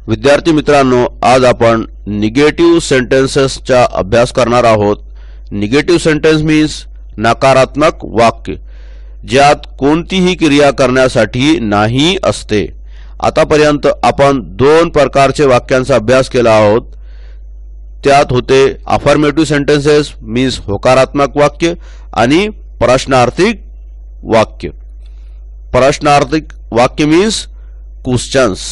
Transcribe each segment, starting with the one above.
विद्यार्थी मित्रांनो, आज आपण निगेटिव्ह सेंटेन्सेसचा अभ्यास करणार आहोत। निगेटिव्ह सेंटेन्स मीन्स नकारात्मक वाक्य ज्यात कोणतीही क्रिया करण्यासाठी नाही असते। आतापर्यंत आपण दोन प्रकारचे वाक्यांचा अभ्यास केला आहोत। त्यात होते अफर्मेटिव्ह सेंटेन्सेस मीन्स होकारात्मक वाक्य आणि प्रश्नार्थक वाक्य। प्रश्नार्थक वाक्य मीन्स क्वेश्चन्स।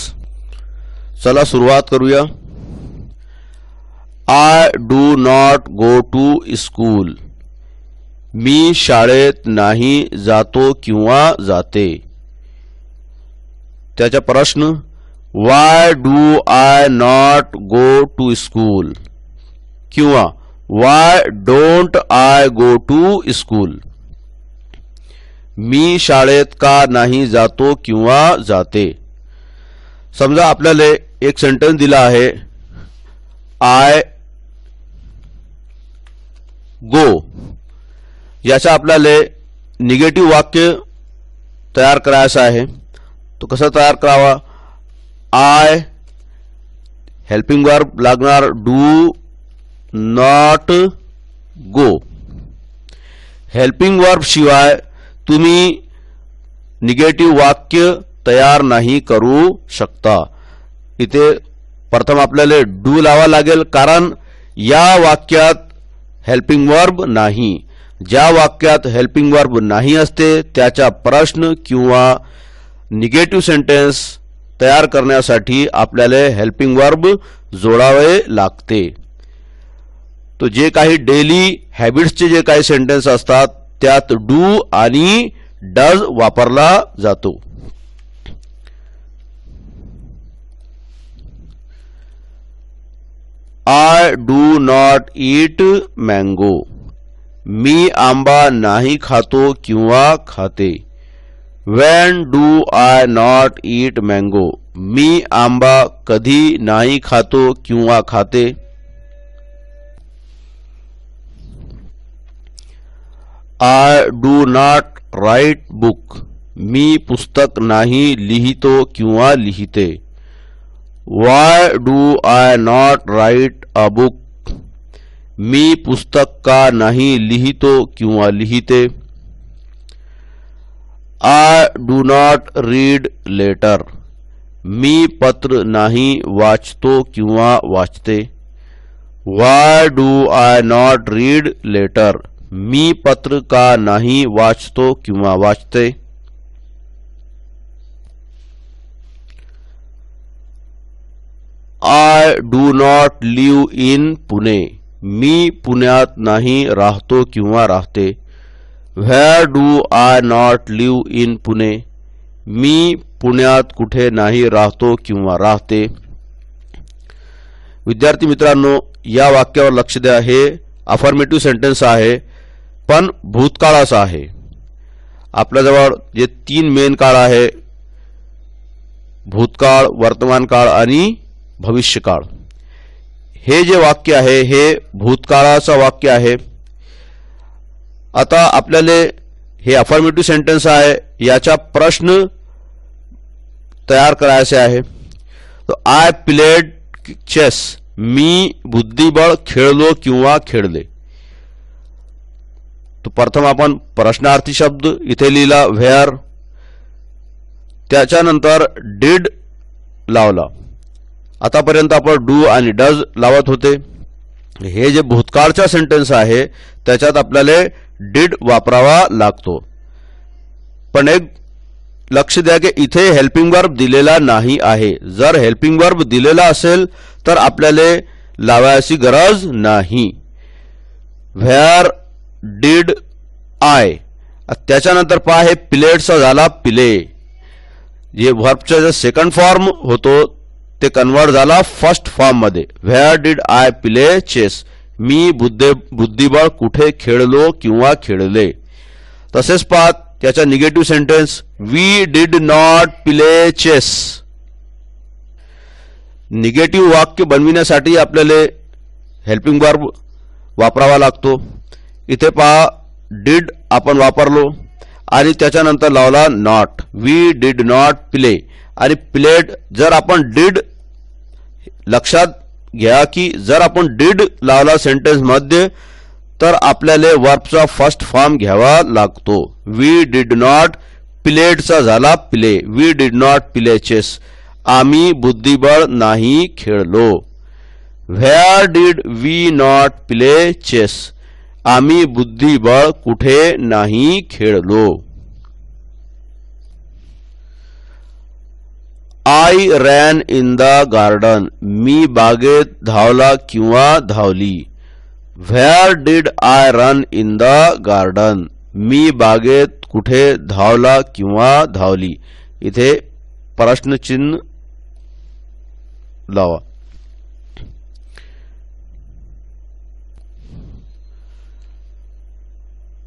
चला सुरुवात करूया। I do not go to school. मी शाळेत नाही जातो किंवा जाते। त्याचा प्रश्न why do I not go to school किंवा why don't I go to school. मी शाळेत का नाही जातो किंवा जाते। समजा आपल्याला एक सेंटेन्स दिला आहे आय गो, याचा आपल्याला निगेटिव्ह वाक्य तयार करायचं आहे। तो कसं तयार करावा? आय हेल्पिंग वर्ब लागणार do not go. Helping verb शिवाय तुम्ही निगेटिव्ह वाक्य तयार नाही करू शकता। इथे प्रथम आपल्याला डू लावा लागेल, कारण या वाक्यात हेल्पिंग वर्ब नाही। ज्या वाक्यात हेल्पिंग वर्ब नाही असते त्याचा प्रश्न किंवा निगेटिव्ह सेंटेन्स तयार करण्यासाठी आपल्याला हेल्पिंग वर्ब जोडावे लागते। तो जे काही डेली हॅबिट्सचे जे काही सेंटेन्स असतात त्यात डू आणि डज वापरला जातो। I do not eat mango. मी आंबा नाही खातो किंवा खाते। When do I not eat mango. मी आंबा कधी नाही खातो किंवा खाते। I do not write book. मी पुस्तक नाही लिहितो किंवा लिहिते। Why do I not write a book. मी पुस्तक का नाही लिहितो किंवा लिहिते। I do not read letter. मी पत्र नाही वाचतो किंवा वाचते। Why do I not read letter. मी पत्र का नाही वाचतो किंवा वाचते। I do not live in Pune. मी पुण्यात नाही राहतो किंवा राहते। Where do I not live in Pune. मी पुण्यात कुठे नाही राहतो किंवा राहते। विद्यार्थी मित्रांनो, या वाक्यावर लक्ष द्या। हे अफर्मेटिव्ह सेंटेन्स आहे पण भूतकाळाचा आहे। आपल्याजवळ जे तीन मेन काळ आहे, भूतकाळ, वर्तमान काळ आणि भविष्यकाळ। हे जे वाक्य आहे हे भूतकाळाचं वाक्य आहे। आता आपल्याला हे अफर्मेटिव्ह सेंटेन्स आहे, याचा प्रश्न तयार करायचे आहे। तो आय प्लेड चेस। मी बुद्धिबळ खेळलो किंवा खेळले। तो प्रथम आपण प्रश्नार्थी शब्द इथे लिहिला व्हेअर, त्याच्यानंतर डिड लावला। आतापर्यंत आपण डू आणि डज लावत होते। हे जे भूतकाळचा सेंटेन्स आहे त्याच्यात आपल्याला डिड वापरावा लागतो। पण एक लक्ष द्या की इथे हेल्पिंग वर्ब दिलेला नाही आहे। जर हेल्पिंग वर्ब दिलेला असेल तर आपल्याला लावायची गरज नाही। व्हेअर डिड आय, त्याच्यानंतर पहा हे प्लेडचा झाला प्ले। जे वर्बचा जो सेकंड फॉर्म होतो ते कन्वर्ट झाला फर्स्ट फॉर्म मध्ये। Where did I play chess. मी बुद्धिबळ कुठे खेळलो किंवा खेळले। तसेच पहा त्याचा negative sentence we did not play chess. निगेटिव्ह वाक्य बनविण्यासाठी आपल्याला हेल्पिंग वर्ब वापरावा लागतो। इथे पहा डिड आपण वापरलो आणि त्याच्यानंतर लावला not. We did not play आणि प्लेड जर आपण डिड लक्षात घ्या की जर आपण डिड लावला सेंटेन्स मध्ये तर आपल्याला वर्बचा फर्स्ट फॉर्म घ्यावा लागतो. वी डिड नॉट प्लेडचा झाला play. We did not play chess. आम्ही बुद्धिबळ नाही खेळलो. Where did we not play chess. आम्ही बुद्धिबळ कुठे नाही खेळलो. I ran in the garden. मी बागेत धावला किंवा धावली. Where did I run in the garden. मी बागेत कुठे धावला किंवा धावली. इथे प्रश्नचिन्ह लावा.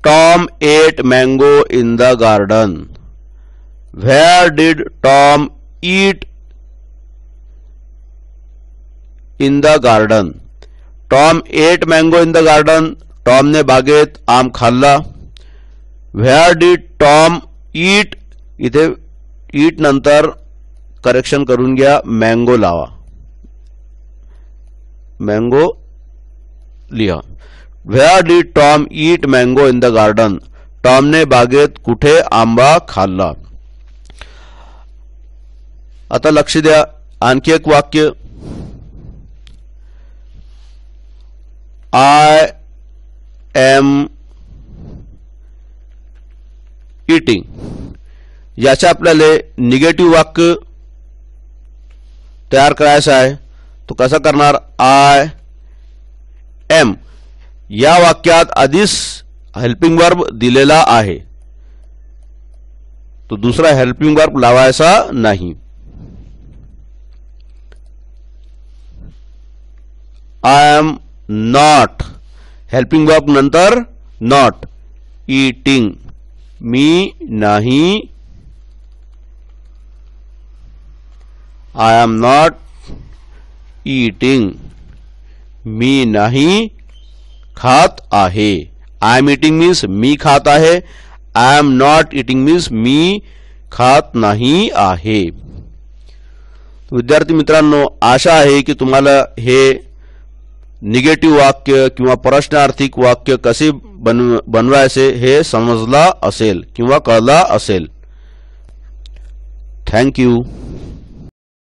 Tom ate mango in the garden. Where did Tom eat in the garden. Tom ate mango in the garden. टॉमने बागेत आम खाल्ला. व्हेअर डिड टॉम ईट. इथे ईट नंतर करेक्शन करून घ्या, मँगो लावा. मँगो लिहा. Where did Tom eat mango in the garden. टॉमने बागेत कुठे आंबा खाल्ला. आता लक्ष द्या, आणखी एक वाक्य. I am eating. याचे आपल्याला निगेटिव्ह वाक्य तयार करायचं आहे. तो कसं करणार. आय एम या वाक्यात आधीच हेल्पिंग वर्ब दिलेला आहे, तो दुसरा हेल्पिंग वर्ब लावायचा नाही. I am not helping verb नंतर नॉट ईटिंग. मी नाही. I am not eating. मी नाही खात आहे. आय एम ईटिंग मीन्स मी खात आहे. I am not eating means मी खात नाही आहे. विद्यार्थी मित्रांनो, आशा आहे की तुम्हाला हे निगेटिव्ह वाक्य किंवा प्रश्नार्थक वाक्य कसे बनवायचे हे समजला असेल किंवा कळला असेल. Thank you.